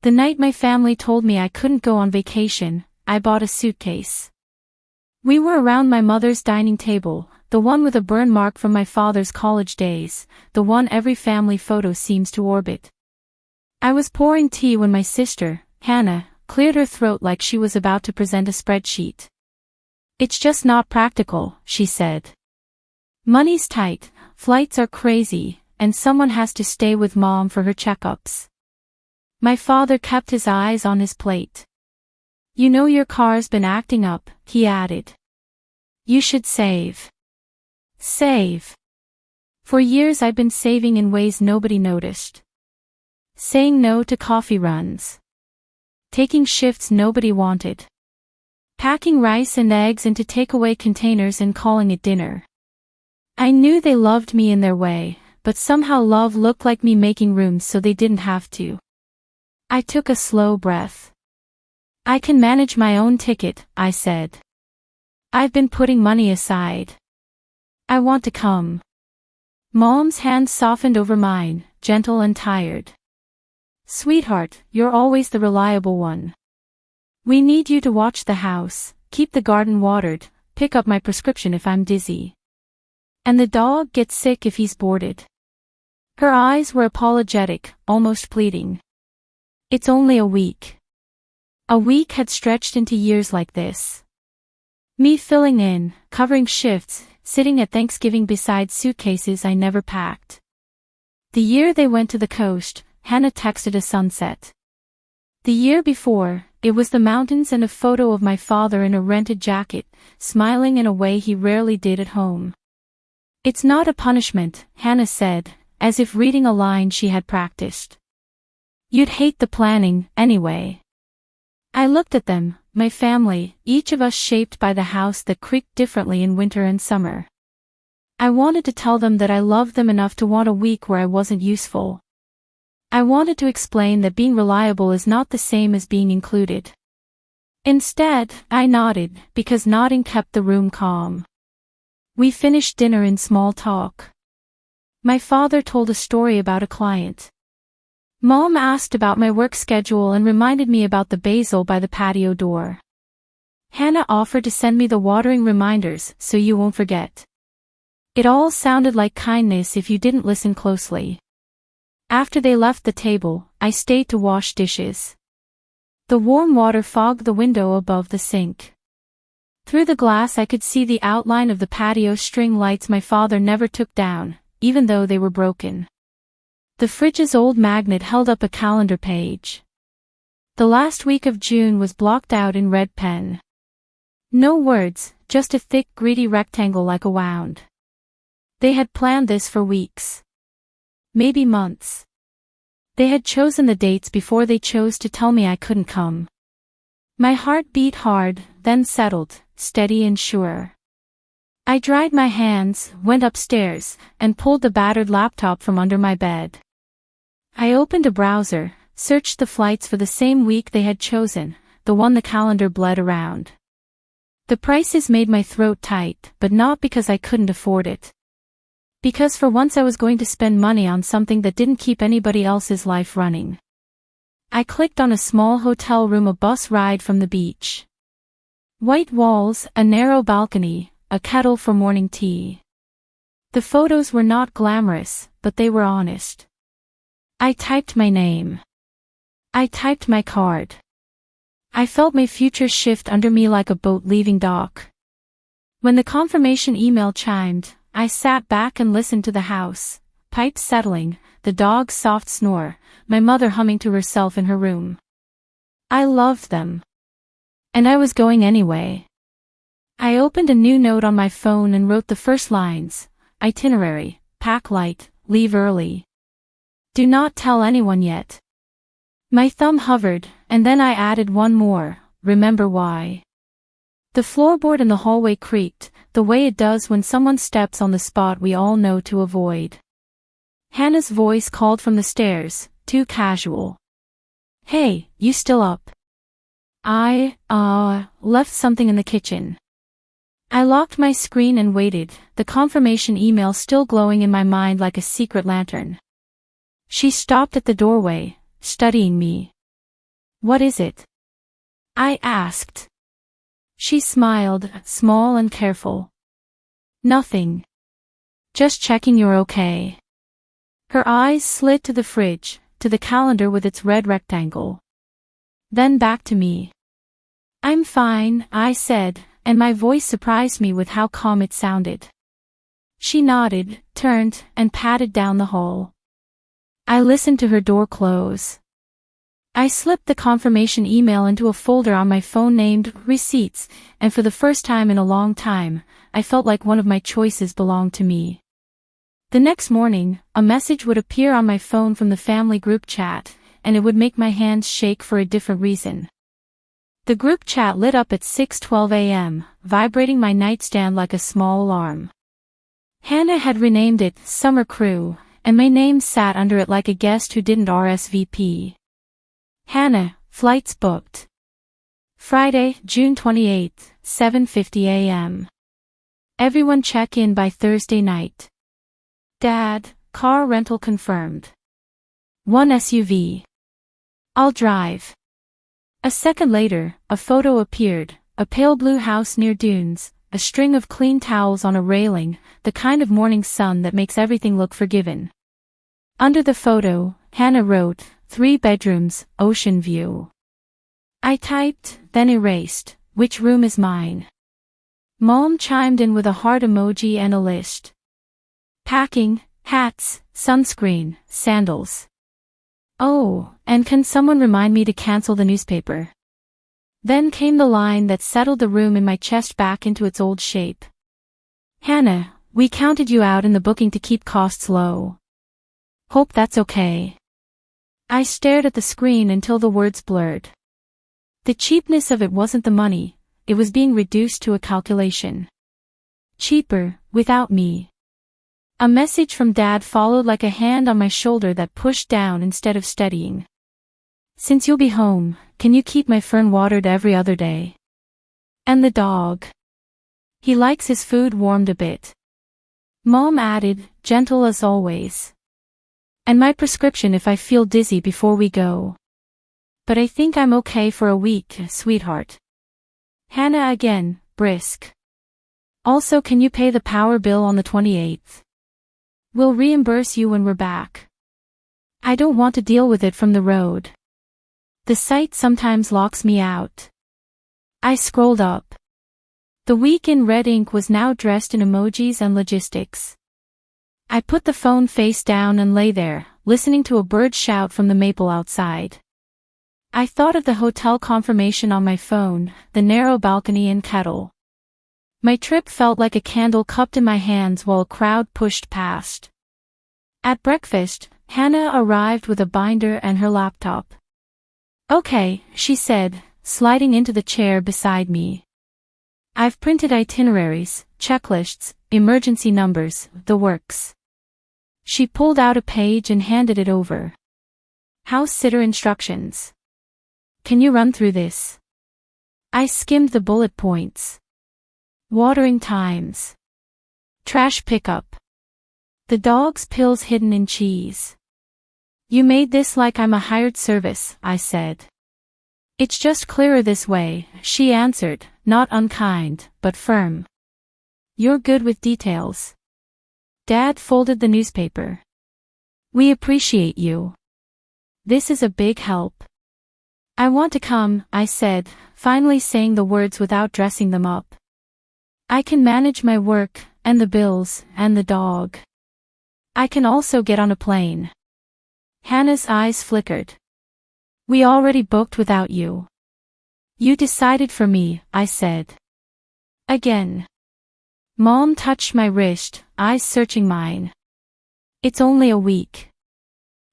The night my family told me I couldn't go on vacation, I bought a suitcase. We were around my mother's dining table, the one with a burn mark from my father's college days, the one every family photo seems to orbit. I was pouring tea when my sister, Hannah, cleared her throat like she was about to present a spreadsheet. "It's just not practical," she said. "Money's tight, flights are crazy, and someone has to stay with Mom for her checkups." My father kept his eyes on his plate. "You know your car's been acting up," he added. "You should save." Save. For years I'd been saving in ways nobody noticed. Saying no to coffee runs. Taking shifts nobody wanted. Packing rice and eggs into takeaway containers and calling it dinner. I knew they loved me in their way, but somehow love looked like me making room so they didn't have to. I took a slow breath. "I can manage my own ticket," I said. "I've been putting money aside. I want to come." Mom's hand softened over mine, gentle and tired. "Sweetheart, you're always the reliable one. We need you to watch the house, keep the garden watered, pick up my prescription if I'm dizzy. And the dog gets sick if he's boarded." Her eyes were apologetic, almost pleading. "It's only a week." A week had stretched into years like this. Me filling in, covering shifts, sitting at Thanksgiving beside suitcases I never packed. The year they went to the coast, Hannah texted a sunset. The year before, it was the mountains and a photo of my father in a rented jacket, smiling in a way he rarely did at home. "It's not a punishment," Hannah said, as if reading a line she had practiced. "You'd hate the planning, anyway." I looked at them, my family, each of us shaped by the house that creaked differently in winter and summer. I wanted to tell them that I loved them enough to want a week where I wasn't useful. I wanted to explain that being reliable is not the same as being included. Instead, I nodded, because nodding kept the room calm. We finished dinner in small talk. My father told a story about a client. Mom asked about my work schedule and reminded me about the basil by the patio door. Hannah offered to send me the watering reminders so you won't forget. It all sounded like kindness if you didn't listen closely. After they left the table, I stayed to wash dishes. The warm water fogged the window above the sink. Through the glass I could see the outline of the patio string lights my father never took down, even though they were broken. The fridge's old magnet held up a calendar page. The last week of June was blocked out in red pen. No words, just a thick, greedy rectangle like a wound. They had planned this for weeks. Maybe months. They had chosen the dates before they chose to tell me I couldn't come. My heart beat hard, then settled, steady and sure. I dried my hands, went upstairs, and pulled the battered laptop from under my bed. I opened a browser, searched the flights for the same week they had chosen, the one the calendar bled around. The prices made my throat tight, but not because I couldn't afford it. Because for once I was going to spend money on something that didn't keep anybody else's life running. I clicked on a small hotel room, a bus ride from the beach. White walls, a narrow balcony, a kettle for morning tea. The photos were not glamorous, but they were honest. I typed my name. I typed my card. I felt my future shift under me like a boat leaving dock. When the confirmation email chimed, I sat back and listened to the house, pipes settling, the dog's soft snore, my mother humming to herself in her room. I loved them. And I was going anyway. I opened a new note on my phone and wrote the first lines: itinerary, pack light, leave early. Do not tell anyone yet. My thumb hovered, and then I added one more: remember why. The floorboard in the hallway creaked, the way it does when someone steps on the spot we all know to avoid. Hannah's voice called from the stairs, too casual. Hey, you still up? I left something in the kitchen. I locked my screen and waited, the confirmation email still glowing in my mind like a secret lantern. She stopped at the doorway, studying me. What is it? I asked. She smiled, small and careful. Nothing. Just checking you're okay. Her eyes slid to the fridge, to the calendar with its red rectangle. Then back to me. I'm fine, I said, and my voice surprised me with how calm it sounded. She nodded, turned, and patted down the hall. I listened to her door close. I slipped the confirmation email into a folder on my phone named Receipts, and for the first time in a long time, I felt like one of my choices belonged to me. The next morning, a message would appear on my phone from the family group chat, and it would make my hands shake for a different reason. The group chat lit up at 6:12 a.m., vibrating my nightstand like a small alarm. Hannah had renamed it Summer Crew, and my name sat under it like a guest who didn't RSVP. Hannah, flights booked. Friday, June 28, 7:50 a.m. Everyone check in by Thursday night. Dad, car rental confirmed. 1 SUV. I'll drive. A second later, a photo appeared, a pale blue house near dunes, a string of clean towels on a railing, the kind of morning sun that makes everything look forgiven. Under the photo, Hannah wrote, 3 bedrooms, ocean view. I typed, then erased, which room is mine? Mom chimed in with a heart emoji and a list. Packing, hats, sunscreen, sandals. Oh, and can someone remind me to cancel the newspaper? Then came the line that settled the room in my chest back into its old shape. Hannah, we counted you out in the booking to keep costs low. Hope that's okay. I stared at the screen until the words blurred. The cheapness of it wasn't the money, it was being reduced to a calculation. Cheaper, without me. A message from Dad followed like a hand on my shoulder that pushed down instead of steadying. Since you'll be home, can you keep my fern watered every other day? And the dog. He likes his food warmed a bit. Mom added, gentle as always. And my prescription if I feel dizzy before we go. But I think I'm okay for a week, sweetheart. Hannah again, brisk. Also, can you pay the power bill on the 28th? We'll reimburse you when we're back. I don't want to deal with it from the road. The site sometimes locks me out. I scrolled up. The week in red ink was now dressed in emojis and logistics. I put the phone face down and lay there, listening to a bird shout from the maple outside. I thought of the hotel confirmation on my phone, the narrow balcony and kettle. My trip felt like a candle cupped in my hands while a crowd pushed past. At breakfast, Hannah arrived with a binder and her laptop. Okay, she said, sliding into the chair beside me. I've printed itineraries, checklists, emergency numbers, the works. She pulled out a page and handed it over. House sitter instructions. Can you run through this? I skimmed the bullet points. Watering times. Trash pickup. The dog's pills hidden in cheese. You made this like I'm a hired service, I said. It's just clearer this way, she answered, not unkind, but firm. You're good with details. Dad folded the newspaper. We appreciate you. This is a big help. I want to come, I said, finally saying the words without dressing them up. I can manage my work, and the bills, and the dog. I can also get on a plane. Hannah's eyes flickered. We already booked without you. You decided for me, I said. Again. Mom touched my wrist, eyes searching mine. It's only a week.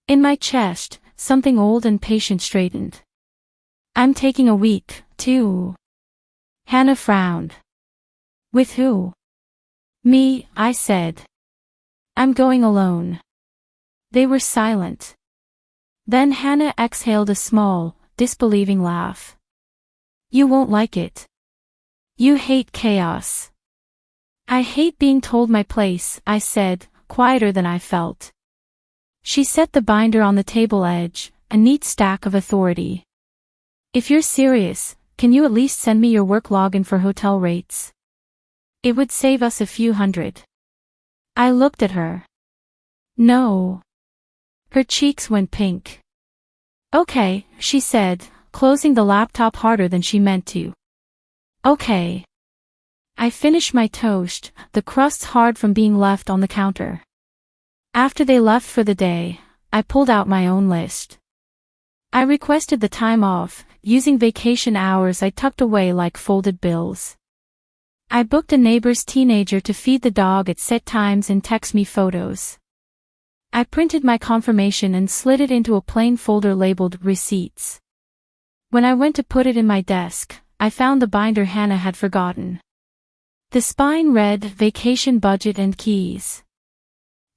In my chest, something old and patient straightened. I'm taking a week, too. Hannah frowned. With who? Me, I said. I'm going alone. They were silent. Then Hannah exhaled a small, disbelieving laugh. You won't like it. You hate chaos. I hate being told my place, I said, quieter than I felt. She set the binder on the table edge, a neat stack of authority. If you're serious, can you at least send me your work login for hotel rates? It would save us a few hundred. I looked at her. No. Her cheeks went pink. Okay, she said, closing the laptop harder than she meant to. Okay. I finished my toast, the crusts hard from being left on the counter. After they left for the day, I pulled out my own list. I requested the time off, using vacation hours I tucked away like folded bills. I booked a neighbor's teenager to feed the dog at set times and text me photos. I printed my confirmation and slid it into a plain folder labeled Receipts. When I went to put it in my desk, I found the binder Hannah had forgotten. The spine read Vacation Budget and Keys.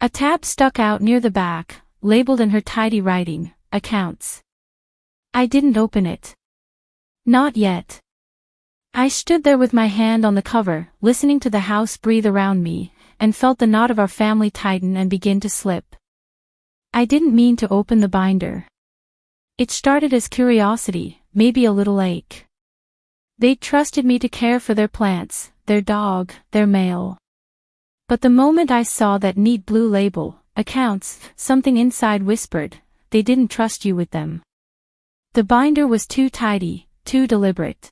A tab stuck out near the back, labeled in her tidy writing, Accounts. I didn't open it. Not yet. I stood there with my hand on the cover, listening to the house breathe around me, and felt the knot of our family tighten and begin to slip. I didn't mean to open the binder. It started as curiosity, maybe a little ache. They'd trusted me to care for their plants, their dog, their mail. But the moment I saw that neat blue label, Accounts, something inside whispered, they didn't trust you with them. The binder was too tidy, too deliberate.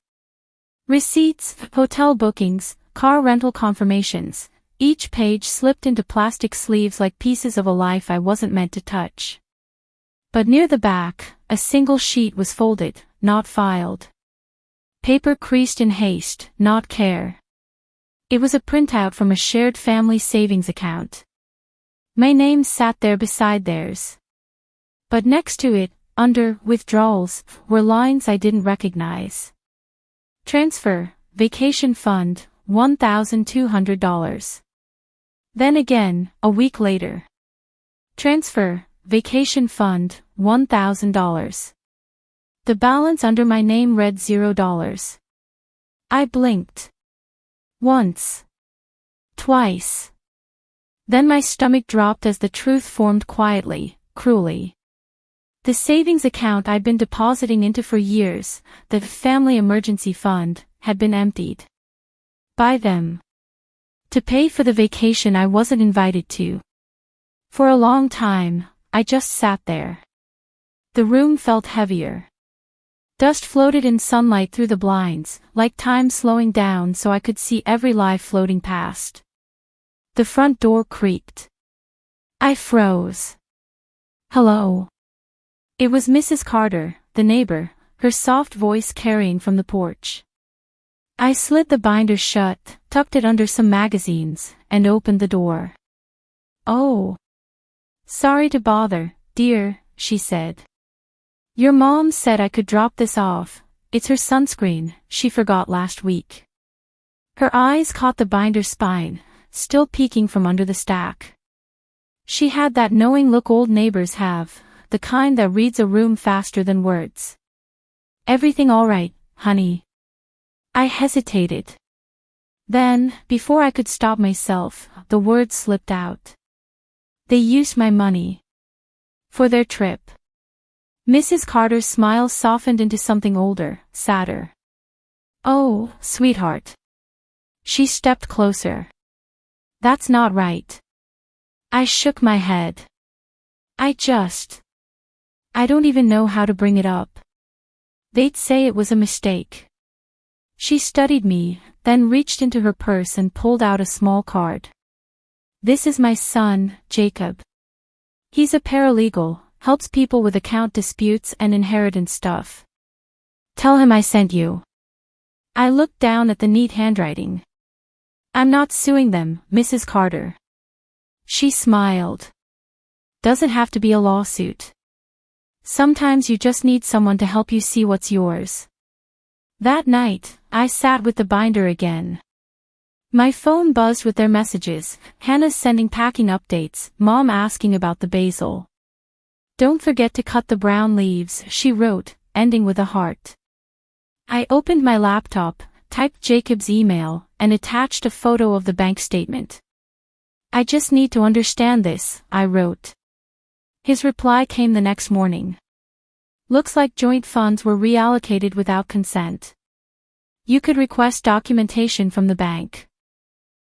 Receipts, hotel bookings, car rental confirmations, each page slipped into plastic sleeves like pieces of a life I wasn't meant to touch. But near the back, a single sheet was folded, not filed. Paper creased in haste, not care. It was a printout from a shared family savings account. My name sat there beside theirs. But next to it, under withdrawals, were lines I didn't recognize. Transfer, vacation fund, $1,200. Then again, a week later. Transfer, vacation fund, $1,000. The balance under my name read $0. I blinked. Once. Twice. Then my stomach dropped as the truth formed quietly, cruelly. The savings account I'd been depositing into for years, the family emergency fund, had been emptied. By them. To pay for the vacation I wasn't invited to. For a long time, I just sat there. The room felt heavier. Dust floated in sunlight through the blinds, like time slowing down so I could see every life floating past. The front door creaked. I froze. Hello. It was Mrs. Carter, the neighbor, her soft voice carrying from the porch. I slid the binder shut, tucked it under some magazines, and opened the door. Oh. Sorry to bother, dear, she said. Your mom said I could drop this off. It's her sunscreen, she forgot last week. Her eyes caught the binder spine, still peeking from under the stack. She had that knowing look old neighbors have, the kind that reads a room faster than words. Everything all right, honey? I hesitated. Then, before I could stop myself, the words slipped out. They used my money. For their trip. Mrs. Carter's smile softened into something older, sadder. Oh, sweetheart. She stepped closer. That's not right. I shook my head. I don't even know how to bring it up. They'd say it was a mistake. She studied me, then reached into her purse and pulled out a small card. This is my son, Jacob. He's a paralegal, helps people with account disputes and inheritance stuff. Tell him I sent you. I looked down at the neat handwriting. I'm not suing them, Mrs. Carter. She smiled. Doesn't have to be a lawsuit. Sometimes you just need someone to help you see what's yours. That night, I sat with the binder again. My phone buzzed with their messages, Hannah's sending packing updates, Mom asking about the basil. Don't forget to cut the brown leaves, she wrote, ending with a heart. I opened my laptop, typed Jacob's email, and attached a photo of the bank statement. I just need to understand this, I wrote. His reply came the next morning. Looks like joint funds were reallocated without consent. You could request documentation from the bank.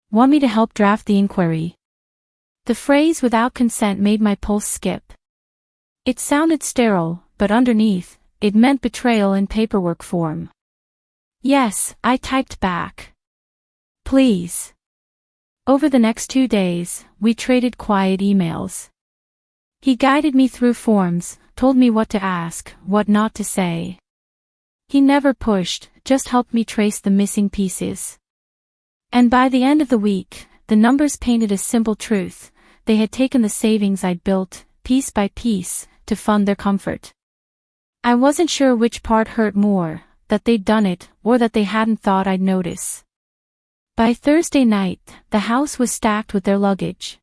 Want me to help draft the inquiry? The phrase without consent made my pulse skip. It sounded sterile, but underneath, it meant betrayal in paperwork form. Yes, I typed back. Please. Over the next 2 days, we traded quiet emails. He guided me through forms, told me what to ask, what not to say. He never pushed, just helped me trace the missing pieces. And by the end of the week, the numbers painted a simple truth. They had taken the savings I'd built, piece by piece, to fund their comfort. I wasn't sure which part hurt more, that they'd done it, or that they hadn't thought I'd notice. By Thursday night, the house was stacked with their luggage.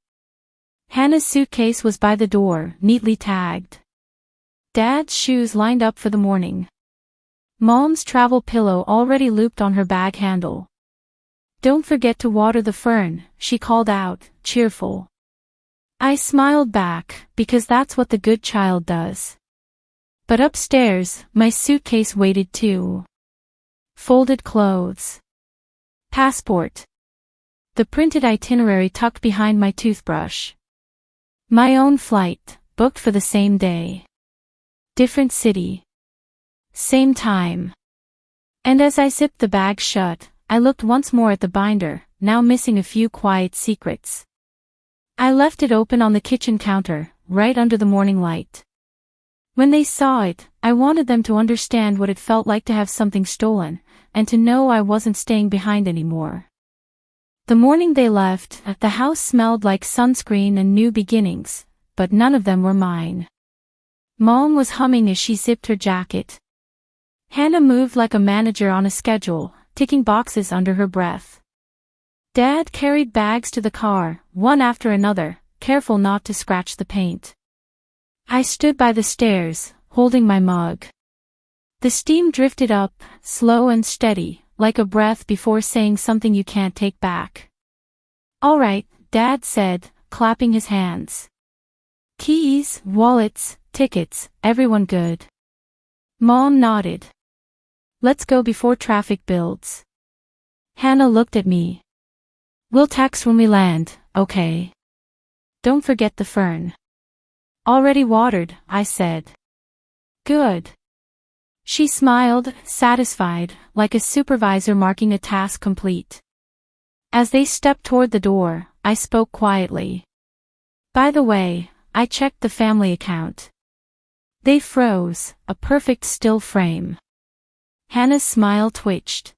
Hannah's suitcase was by the door, neatly tagged. Dad's shoes lined up for the morning. Mom's travel pillow already looped on her bag handle. Don't forget to water the fern, she called out, cheerful. I smiled back, because that's what the good child does. But upstairs, my suitcase waited too. Folded clothes. Passport. The printed itinerary tucked behind my toothbrush. My own flight, booked for the same day. Different city. Same time. And as I zipped the bag shut, I looked once more at the binder, now missing a few quiet secrets. I left it open on the kitchen counter, right under the morning light. When they saw it, I wanted them to understand what it felt like to have something stolen, and to know I wasn't staying behind anymore. The morning they left, the house smelled like sunscreen and new beginnings, but none of them were mine. Mom was humming as she zipped her jacket. Hannah moved like a manager on a schedule, ticking boxes under her breath. Dad carried bags to the car, one after another, careful not to scratch the paint. I stood by the stairs, holding my mug. The steam drifted up, slow and steady, like a breath before saying something you can't take back. All right, Dad said, clapping his hands. Keys, wallets, tickets, everyone good. Mom nodded. Let's go before traffic builds. Hannah looked at me. We'll text when we land, okay? Don't forget the fern. Already watered, I said. Good. She smiled, satisfied, like a supervisor marking a task complete. As they stepped toward the door, I spoke quietly. By the way, I checked the family account. They froze, a perfect still frame. Hannah's smile twitched.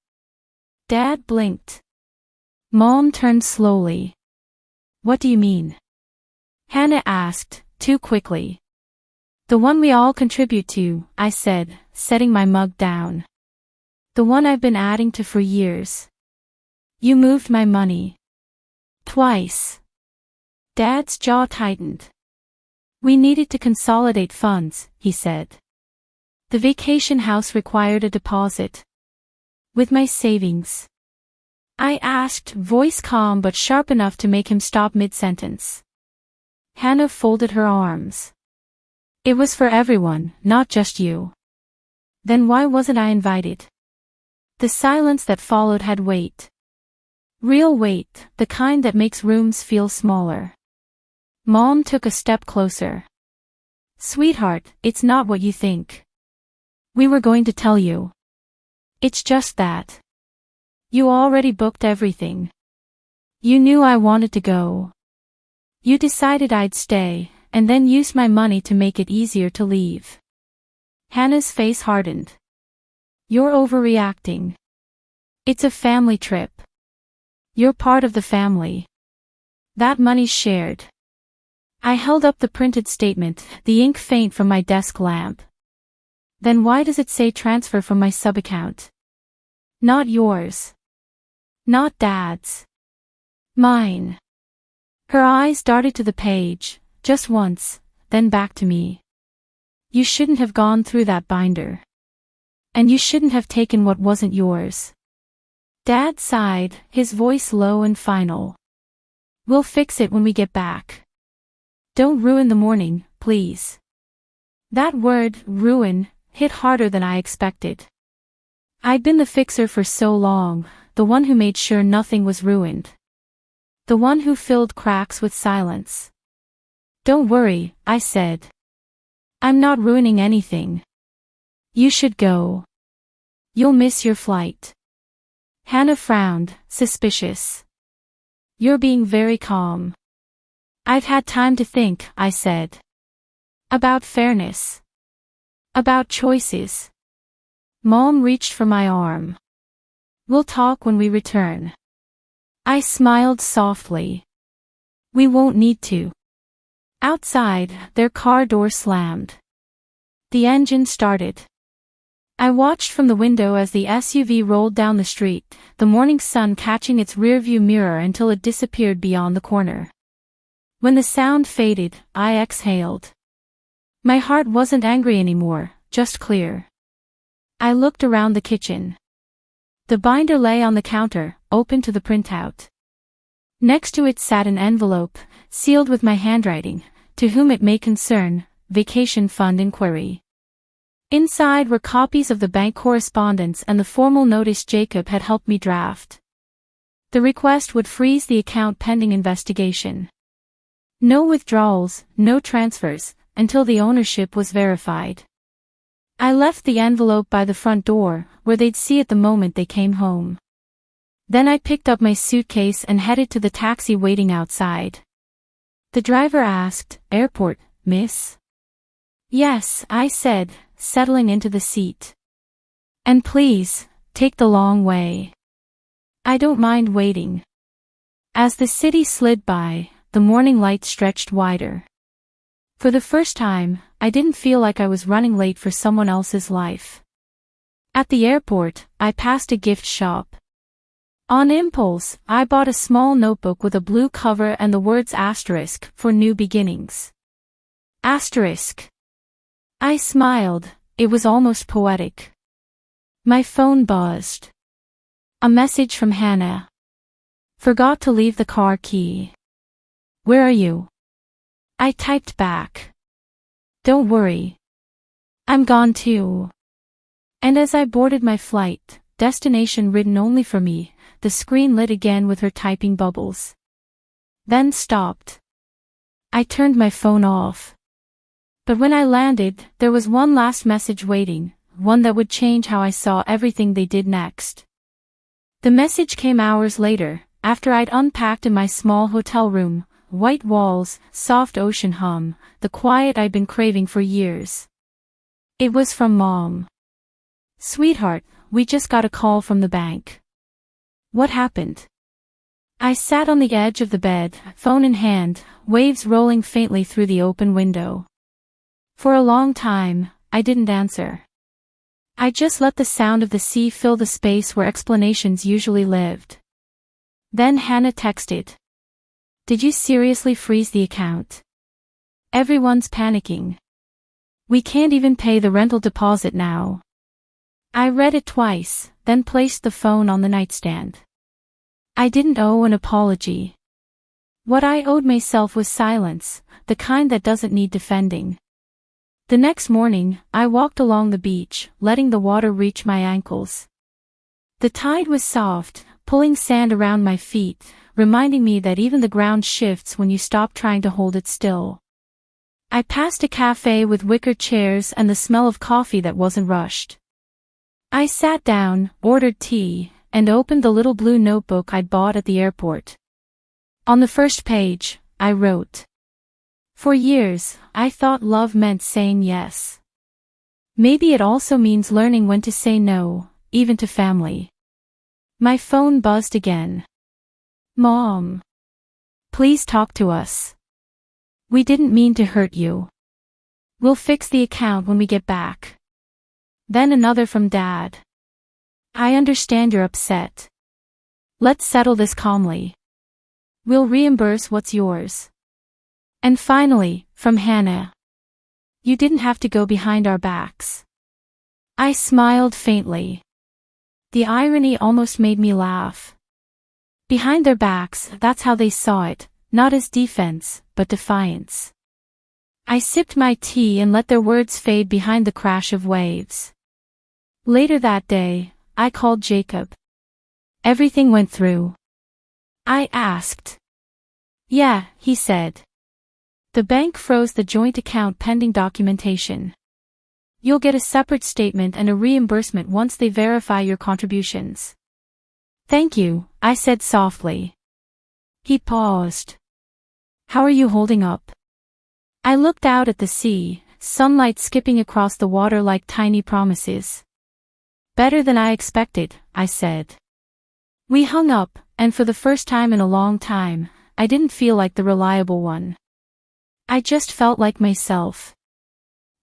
Dad blinked. Mom turned slowly. What do you mean? Hannah asked, too quickly. The one we all contribute to, I said, setting my mug down. The one I've been adding to for years. You moved my money. Twice. Dad's jaw tightened. We needed to consolidate funds, he said. The vacation house required a deposit. With my savings. I asked, voice calm but sharp enough to make him stop mid-sentence. Hannah folded her arms. It was for everyone, not just you. Then why wasn't I invited? The silence that followed had weight. Real weight, the kind that makes rooms feel smaller. Mom took a step closer. Sweetheart, it's not what you think. We were going to tell you. It's just that. You already booked everything. You knew I wanted to go. You decided I'd stay, and then used my money to make it easier to leave. Hannah's face hardened. You're overreacting. It's a family trip. You're part of the family. That money's shared. I held up the printed statement, the ink faint from my desk lamp. Then why does it say transfer from my sub-account? Not yours. Not Dad's. Mine. Her eyes darted to the page, just once, then back to me. You shouldn't have gone through that binder. And you shouldn't have taken what wasn't yours. Dad sighed, his voice low and final. We'll fix it when we get back. Don't ruin the morning, please. That word, ruin, hit harder than I expected. I'd been the fixer for so long, the one who made sure nothing was ruined. The one who filled cracks with silence. "Don't worry," I said. "I'm not ruining anything. You should go. You'll miss your flight." Hannah frowned, suspicious. "You're being very calm." "I've had time to think," I said. "About fairness. About choices." Mom reached for my arm. "We'll talk when we return." I smiled softly. "We won't need to." Outside, their car door slammed. The engine started. I watched from the window as the SUV rolled down the street, the morning sun catching its rearview mirror until it disappeared beyond the corner. When the sound faded, I exhaled. My heart wasn't angry anymore, just clear. I looked around the kitchen. The binder lay on the counter, open to the printout. Next to it sat an envelope, sealed with my handwriting, "To whom it may concern, Vacation Fund Inquiry." Inside were copies of the bank correspondence and the formal notice Jacob had helped me draft. The request would freeze the account pending investigation. No withdrawals, no transfers, until the ownership was verified. I left the envelope by the front door, where they'd see it the moment they came home. Then I picked up my suitcase and headed to the taxi waiting outside. The driver asked, "Airport, miss?" "Yes," I said, settling into the seat. "And please, take the long way. I don't mind waiting." As the city slid by, the morning light stretched wider. For the first time, I didn't feel like I was running late for someone else's life. At the airport, I passed a gift shop. On impulse, I bought a small notebook with a blue cover and the words asterisk for new beginnings. Asterisk. I smiled, it was almost poetic. My phone buzzed. A message from Hannah. "Forgot to leave the car key. Where are you?" I typed back. "Don't worry. I'm gone too." And as I boarded my flight, destination written only for me, the screen lit again with her typing bubbles. Then stopped. I turned my phone off. But when I landed, there was one last message waiting, one that would change how I saw everything they did next. The message came hours later, after I'd unpacked in my small hotel room, white walls, soft ocean hum, the quiet I'd been craving for years. It was from Mom. "Sweetheart, we just got a call from the bank." "What happened?" I sat on the edge of the bed, phone in hand, waves rolling faintly through the open window. For a long time, I didn't answer. I just let the sound of the sea fill the space where explanations usually lived. Then Hannah texted. "Did you seriously freeze the account? Everyone's panicking. We can't even pay the rental deposit now." I read it twice, then placed the phone on the nightstand. I didn't owe an apology. What I owed myself was silence, the kind that doesn't need defending. The next morning, I walked along the beach, letting the water reach my ankles. The tide was soft, pulling sand around my feet, reminding me that even the ground shifts when you stop trying to hold it still. I passed a cafe with wicker chairs and the smell of coffee that wasn't rushed. I sat down, ordered tea, and opened the little blue notebook I'd bought at the airport. On the first page, I wrote. For years, I thought love meant saying yes. Maybe it also means learning when to say no, even to family. My phone buzzed again. "Mom. Please talk to us. We didn't mean to hurt you. We'll fix the account when we get back." Then another from Dad. "I understand you're upset. Let's settle this calmly. We'll reimburse what's yours." And finally, from Hannah. "You didn't have to go behind our backs." I smiled faintly. The irony almost made me laugh. Behind their backs, that's how they saw it, not as defense, but defiance. I sipped my tea and let their words fade behind the crash of waves. Later that day, I called Jacob. Everything went through? I asked. Yeah, he said. The bank froze the joint account pending documentation. You'll get a separate statement and a reimbursement once they verify your contributions. Thank you, I said softly. He paused. How are you holding up? I looked out at the sea, sunlight skipping across the water like tiny promises. Better than I expected, I said. We hung up, and for the first time in a long time, I didn't feel like the reliable one. I just felt like myself.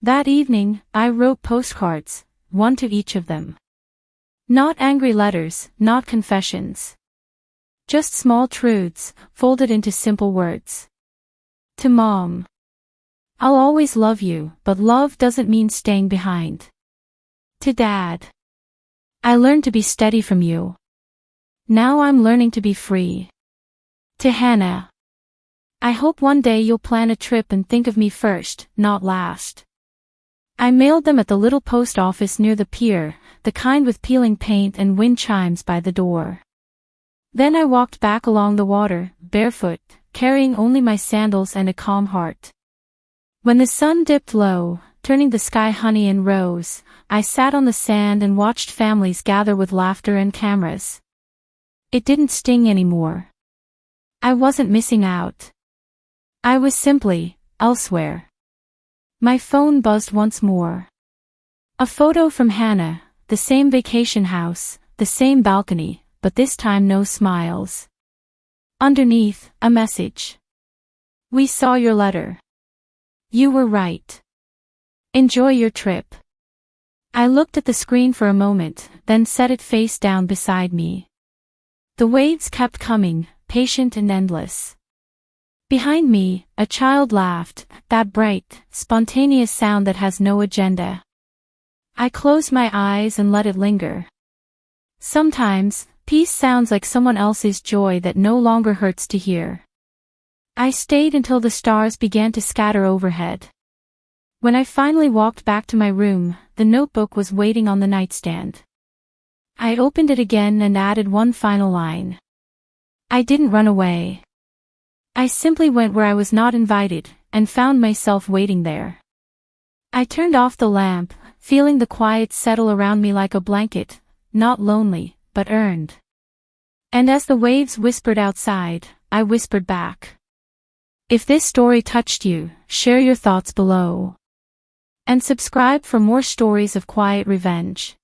That evening, I wrote postcards, one to each of them. Not angry letters, not confessions. Just small truths, folded into simple words. To Mom. I'll always love you, but love doesn't mean staying behind. To Dad. I learned to be steady from you. Now I'm learning to be free. To Hannah. I hope one day you'll plan a trip and think of me first, not last. I mailed them at the little post office near the pier, the kind with peeling paint and wind chimes by the door. Then I walked back along the water, barefoot, carrying only my sandals and a calm heart. When the sun dipped low, turning the sky honey and rose, I sat on the sand and watched families gather with laughter and cameras. It didn't sting anymore. I wasn't missing out. I was simply elsewhere. My phone buzzed once more. A photo from Hannah, the same vacation house, the same balcony, but this time no smiles. Underneath, a message. We saw your letter. You were right. Enjoy your trip. I looked at the screen for a moment, then set it face down beside me. The waves kept coming, patient and endless. Behind me, a child laughed, that bright, spontaneous sound that has no agenda. I closed my eyes and let it linger. Sometimes, peace sounds like someone else's joy that no longer hurts to hear. I stayed until the stars began to scatter overhead. When I finally walked back to my room, the notebook was waiting on the nightstand. I opened it again and added one final line. I didn't run away. I simply went where I was not invited, and found myself waiting there. I turned off the lamp, feeling the quiet settle around me like a blanket, not lonely, but earned. And as the waves whispered outside, I whispered back. If this story touched you, share your thoughts below. And subscribe for more stories of quiet revenge.